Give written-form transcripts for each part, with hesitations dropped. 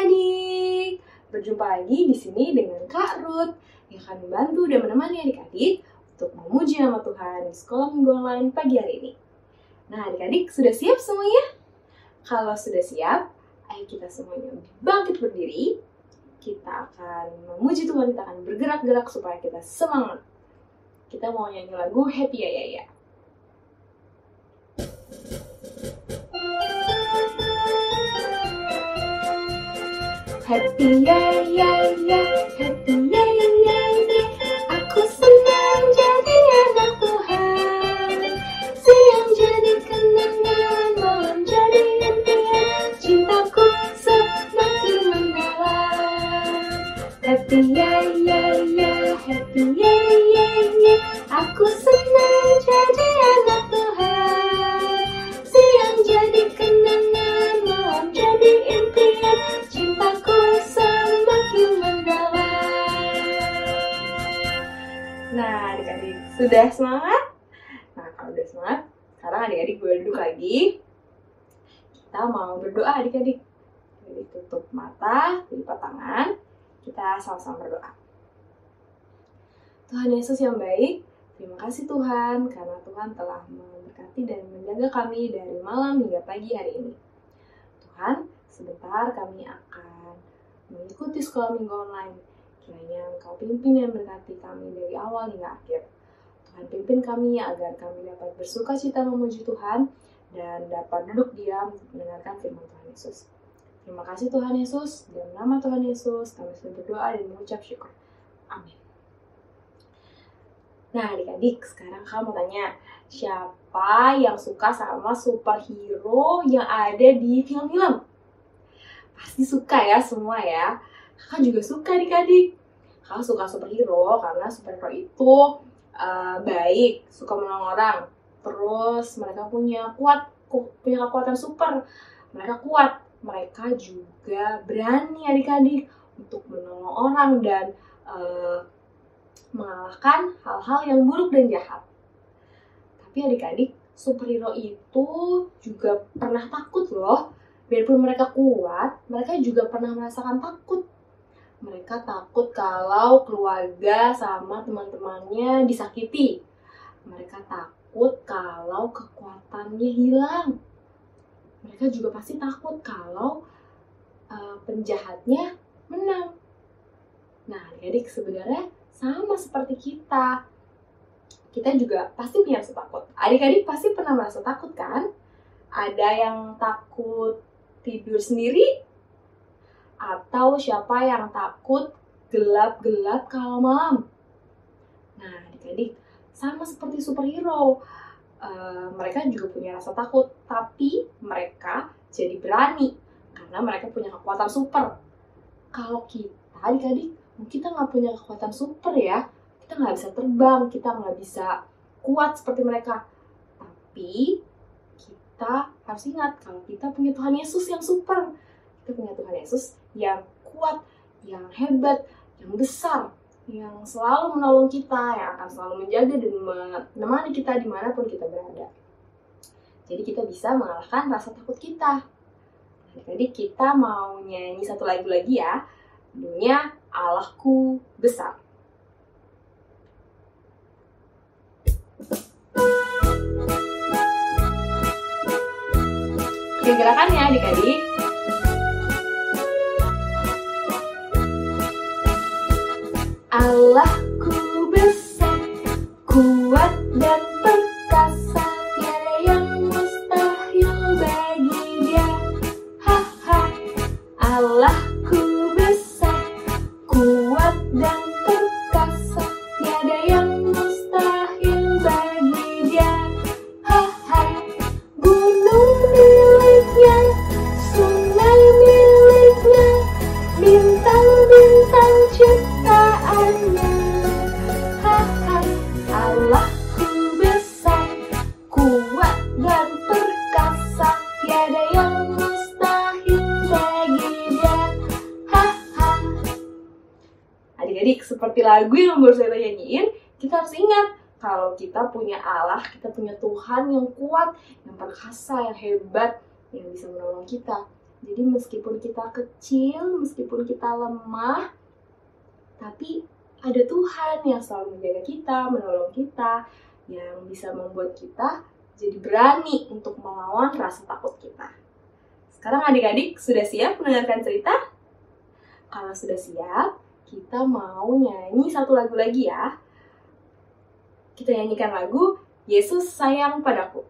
adik-adik, berjumpa lagi di sini dengan Kak Ruth yang akan membantu dan menemani adik-adik untuk memuji nama Tuhan di sekolah minggu online pagi hari ini. Nah, adik-adik sudah siap semuanya? Kalau sudah siap, ayo kita semuanya bangkit berdiri. Kita akan memuji Tuhan, kita akan bergerak-gerak supaya kita semangat. Kita mau nyanyi lagu Happy Ya Ya Ya. Happy ya ya ya, happy ya ya ya, aku senang jadi anak Tuhan. Siang jadi kenangan, malam jadi impian, cintaku semakin mendalam. Happy ya ya ya, happy ya ya ya, aku senang jadi anak Tuhan. Siang jadi kenangan, malam jadi impian, cintaku semakin mendalam. Nah, adik-adik sudah semangat? Nah, kalau udah semangat, sekarang adik-adik boleh duduk lagi. Kita mau berdoa adik-adik. Jadi tutup mata, lipat tangan, kita sama-sama berdoa. Tuhan Yesus yang baik, terima kasih Tuhan karena Tuhan telah memberkati dan menjaga kami dari malam hingga pagi hari ini. Tuhan, sebentar kami akan mengikuti sekolah minggu online. Kiranya Engkau pimpin dan berkati kami dari awal hingga akhir. Tuhan pimpin kami agar kami dapat bersuka cita memuji Tuhan dan dapat duduk diam mendengarkan firman Tuhan Yesus. Terima kasih Tuhan Yesus, dalam nama Tuhan Yesus kami sudah berdoa dan mengucap syukur. Amin. Nah adik-adik, sekarang kamu tanya, siapa yang suka sama superhero yang ada di film-film? Pasti suka ya semua ya. Kakak juga suka adik-adik. Kakak suka superhero karena superhero itu baik, suka menolong orang. Terus mereka punya kekuatan super. Mereka kuat. Mereka juga berani adik-adik untuk menolong orang dan mengalahkan hal-hal yang buruk dan jahat. Tapi adik-adik, superhero itu juga pernah takut loh. Biarpun mereka kuat, mereka juga pernah merasakan takut. Mereka takut kalau keluarga sama teman-temannya disakiti. Mereka takut kalau kekuatannya hilang. Mereka juga pasti takut kalau penjahatnya menang. Nah, adik-adik sebenarnya sama seperti kita. Kita juga pasti punya rasa takut. Adik-adik pasti pernah merasa takut kan? Ada yang takut tidur sendiri? Atau siapa yang takut gelap-gelap kalau malam? Nah, adik-adik sama seperti superhero. Mereka juga punya rasa takut, tapi mereka jadi berani karena mereka punya kekuatan super. Kalau kita, adik-adik, kita nggak punya kekuatan super ya, kita nggak bisa terbang, kita nggak bisa kuat seperti mereka. Tapi kita harus ingat kalau kita punya Tuhan Yesus yang super. Kita punya Tuhan Yesus yang kuat, yang hebat, yang besar, yang selalu menolong kita, yang akan selalu menjaga dan menemani kita dimanapun kita berada. Jadi kita bisa mengalahkan rasa takut kita. Jadi kita mau nyanyi satu lagu lagi ya. Judulnya Allahku Besar. Oke, gerakannya adik-adik. Allahku besar, kuat dan perkasa, tiada yang mustahil bagi Dia. Ha-ha. Allahku besar, kuat dan perkasa, tiada yang mustahil bagi Dia. Ha-ha. Gunung miliknya, sungai miliknya, bintang-bintang ciptaannya. Ha-ha. Allahku besar, kuat dan perkasa, tiada yang mustahil bagi Dia. Ha-ha. Adik-adik, seperti lagu yang baru saya nyanyiin, kita harus ingat kalau kita punya Allah, kita punya Tuhan yang kuat, yang perkasa, yang hebat, yang bisa menolong kita. Jadi meskipun kita kecil, meskipun kita lemah, tapi ada Tuhan yang selalu menjaga kita, menolong kita, yang bisa membuat kita jadi berani untuk melawan rasa takut kita. Sekarang adik-adik sudah siap mendengarkan cerita? Kalau sudah siap, kita mau nyanyi satu lagu lagi ya. Kita nyanyikan lagu Yesus Sayang Padaku.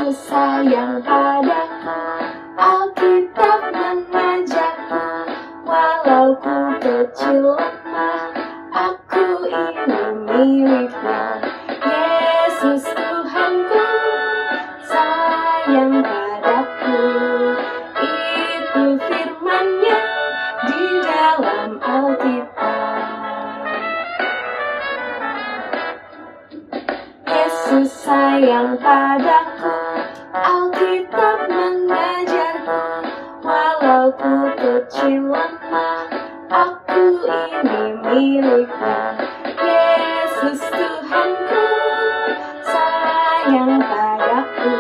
Yesus sayang padaku, Alkitab mengajarku, walau ku kecil lemah, aku ini miliknya. Yesus Tuhanku, sayang padaku, itu firman-Nya di dalam Alkitab. Yesus sayang padaku, Alkitab mengajarku, walau ku kecil lemah, aku ini miliknya. Yesus Tuhanku, sayang padaku,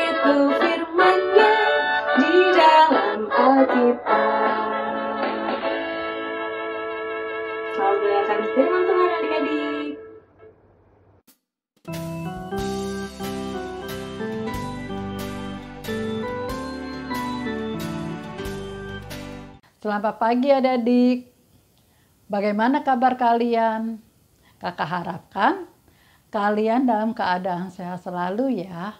itu firman-Nya di dalam Alkitab. Selamat mendengarkan firman Tuhan adik-adik. Selamat pagi adik-adik. Bagaimana kabar kalian? Kakak harapkan kalian dalam keadaan sehat selalu ya.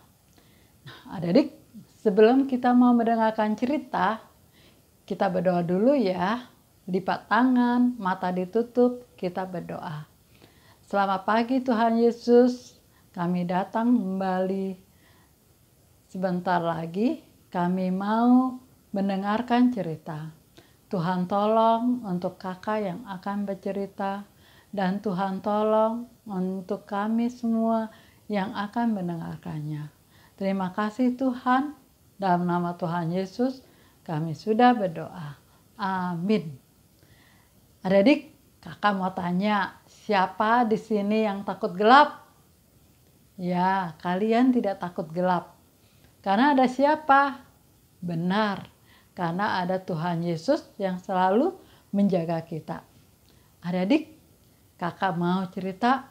Adik-adik, sebelum kita mau mendengarkan cerita, kita berdoa dulu ya. Lipat tangan, mata ditutup, kita berdoa. Selamat pagi Tuhan Yesus, kami datang kembali. Sebentar lagi kami mau mendengarkan cerita. Tuhan tolong untuk kakak yang akan bercerita, dan Tuhan tolong untuk kami semua yang akan mendengarkannya. Terima kasih Tuhan, dalam nama Tuhan Yesus kami sudah berdoa. Amin. Adik-adik, kakak mau tanya, siapa di sini yang takut gelap? Ya, kalian tidak takut gelap. Karena ada siapa? Benar. Karena ada Tuhan Yesus yang selalu menjaga kita. Adik-adik, kakak mau cerita,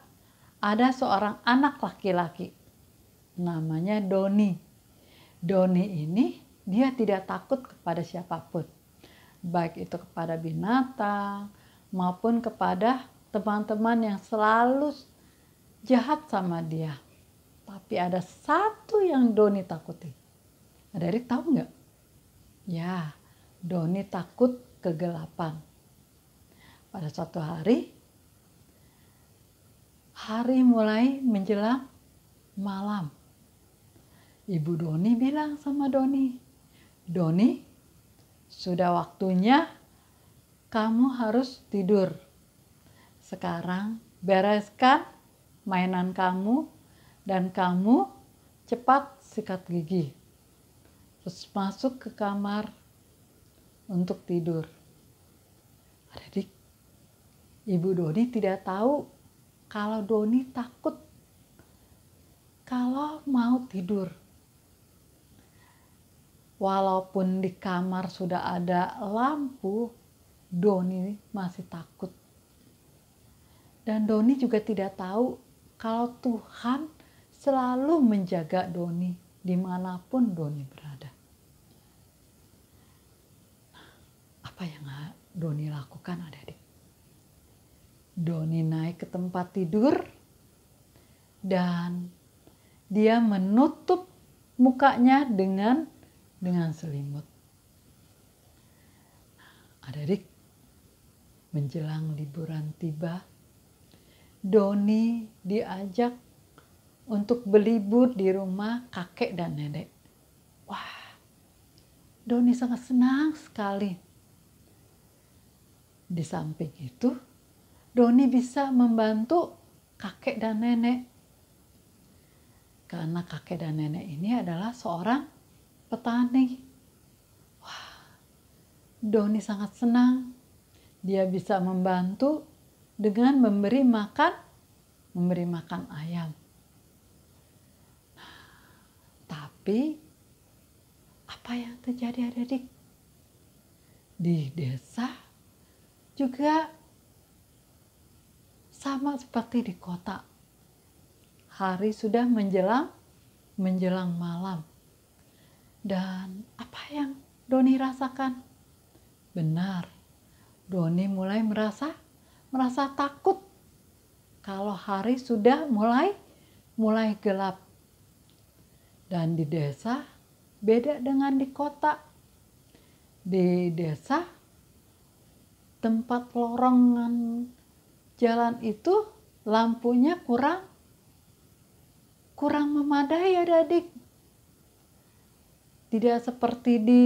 ada seorang anak laki-laki. Namanya Doni. Doni ini, dia tidak takut kepada siapapun. Baik itu kepada binatang, maupun kepada teman-teman yang selalu jahat sama dia. Tapi ada satu yang Doni takuti. Adik-adik tahu nggak? Ya, Doni takut kegelapan. Pada suatu hari mulai menjelang malam. Ibu Doni bilang sama Doni, Doni, sudah waktunya kamu harus tidur. Sekarang bereskan mainan kamu dan kamu cepat sikat gigi. Terus masuk ke kamar untuk tidur. Adik, Ibu Doni tidak tahu kalau Doni takut kalau mau tidur. Walaupun di kamar sudah ada lampu, Doni masih takut. Dan Doni juga tidak tahu kalau Tuhan selalu menjaga Doni dimanapun Doni berada. Apa yang Doni lakukan adik-adik? Doni naik ke tempat tidur dan dia menutup mukanya dengan selimut. Adik-adik, menjelang liburan tiba, Doni diajak untuk berlibur di rumah kakek dan nenek. Wah, Doni sangat senang sekali. Di samping itu, Doni bisa membantu kakek dan nenek. Karena kakek dan nenek ini adalah seorang petani. Wah, Doni sangat senang. Dia bisa membantu dengan memberi makan ayam. Tapi apa yang terjadi adik-adik? Di desa juga sama seperti di kota. Hari sudah menjelang malam. Dan apa yang Doni rasakan? Benar, Doni mulai merasa takut kalau hari sudah mulai gelap. Dan di desa beda dengan di kota. Di desa tempat lorongan jalan itu lampunya kurang memadai adik. Tidak seperti di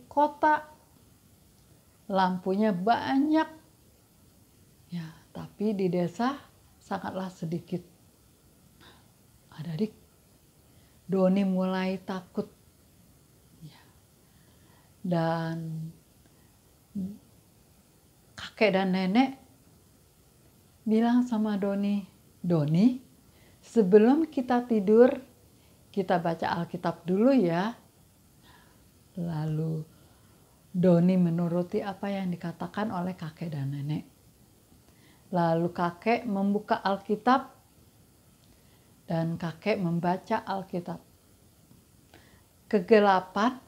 kota, lampunya banyak. Ya, tapi di desa sangatlah sedikit. Adik, Doni mulai takut. Ya. Dan kakek dan nenek bilang sama Doni, sebelum kita tidur, kita baca Alkitab dulu ya. Lalu Doni menuruti apa yang dikatakan oleh kakek dan nenek. Lalu kakek membuka Alkitab dan kakek membaca Alkitab. Kegelapan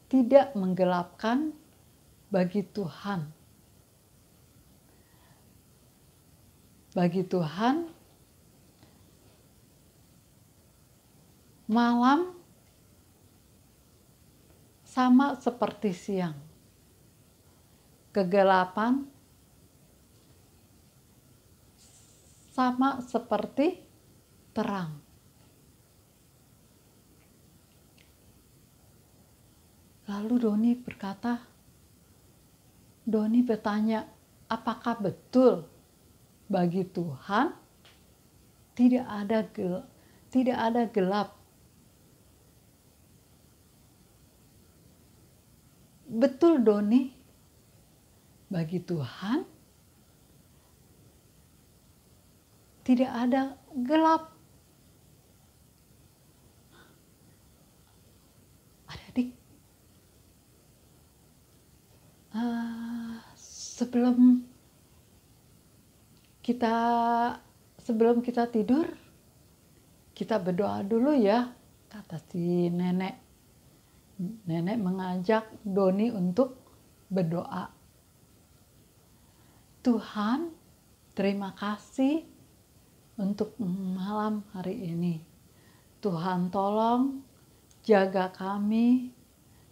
tidak menggelapkan bagi Tuhan. Bagi Tuhan, malam sama seperti siang. Kegelapan sama seperti terang. Lalu Doni bertanya, apakah betul bagi Tuhan tidak ada gelap? Betul Doni, bagi Tuhan tidak ada gelap. Adik, sebelum kita tidur, kita berdoa dulu ya, kata si nenek. Nenek mengajak Doni untuk berdoa. Tuhan, terima kasih untuk malam hari ini. Tuhan tolong jaga kami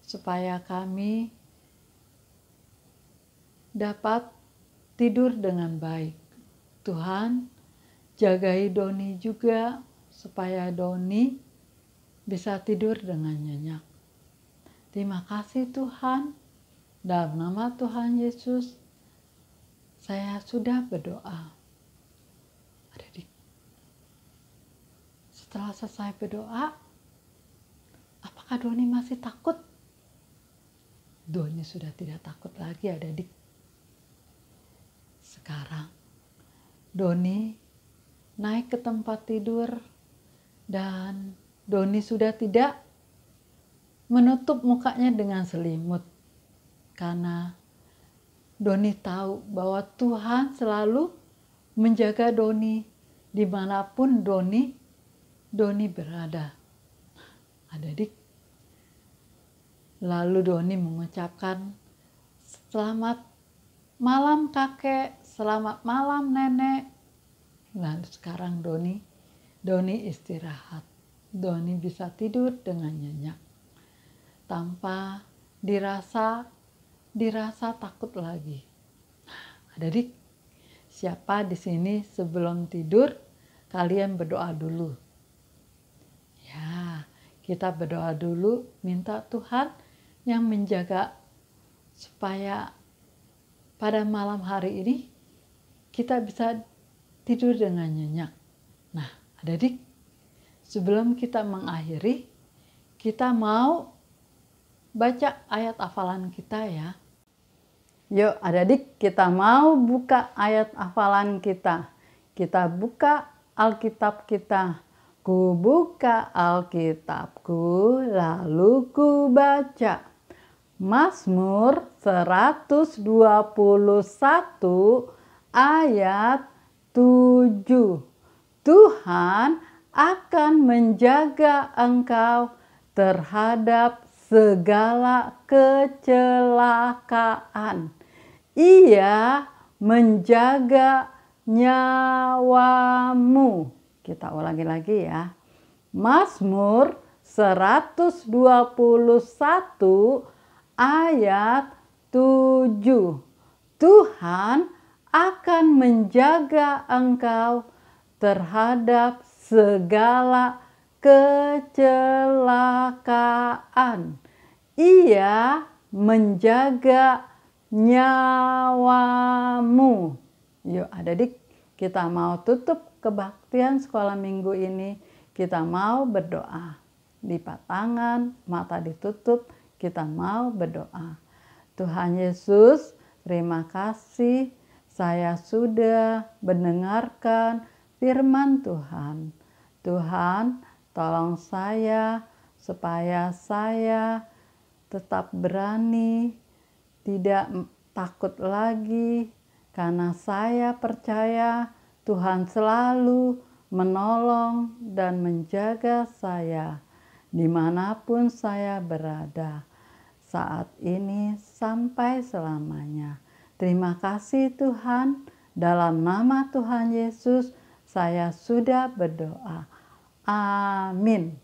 supaya kami dapat tidur dengan baik. Tuhan, jagai Doni juga supaya Doni bisa tidur dengan nyenyak. Terima kasih Tuhan, dalam nama Tuhan Yesus, saya sudah berdoa. Adik, setelah selesai berdoa, apakah Doni masih takut? Doni sudah tidak takut lagi adik. Sekarang, Doni naik ke tempat tidur dan Doni sudah tidak menutup mukanya dengan selimut. Karena Doni tahu bahwa Tuhan selalu menjaga Doni dimanapun Doni berada. Adik, lalu Doni mengucapkan selamat malam kakek, selamat malam nenek. Lalu sekarang Doni istirahat. Doni bisa tidur dengan nyenyak tanpa dirasa takut lagi. Adik, siapa di sini sebelum tidur kalian berdoa dulu? Ya, kita berdoa dulu, minta Tuhan yang menjaga supaya pada malam hari ini kita bisa tidur dengan nyenyak. Nah, adik, sebelum kita mengakhiri, kita mau baca ayat hafalan kita ya. Yuk adik-adik, kita mau buka ayat hafalan kita. Kita buka Alkitab kita. Ku buka Alkitabku, lalu ku baca. Mazmur 121 ayat 7. Tuhan akan menjaga engkau terhadap segala kecelakaan. Ia menjaga nyawamu. Kita ulangi lagi ya. Mazmur 121 ayat 7. Tuhan akan menjaga engkau terhadap segala kecelakaan. Ia menjaga nyawamu. Yuk adik-adik, kita mau tutup kebaktian sekolah minggu ini. Kita mau berdoa. Lipat tangan, mata ditutup, kita mau berdoa. Tuhan Yesus, terima kasih saya sudah mendengarkan firman Tuhan. Tuhan, tolong saya supaya saya tetap berani, tidak takut lagi, karena saya percaya Tuhan selalu menolong dan menjaga saya dimanapun saya berada saat ini sampai selamanya. Terima kasih Tuhan, dalam nama Tuhan Yesus saya sudah berdoa. Amin.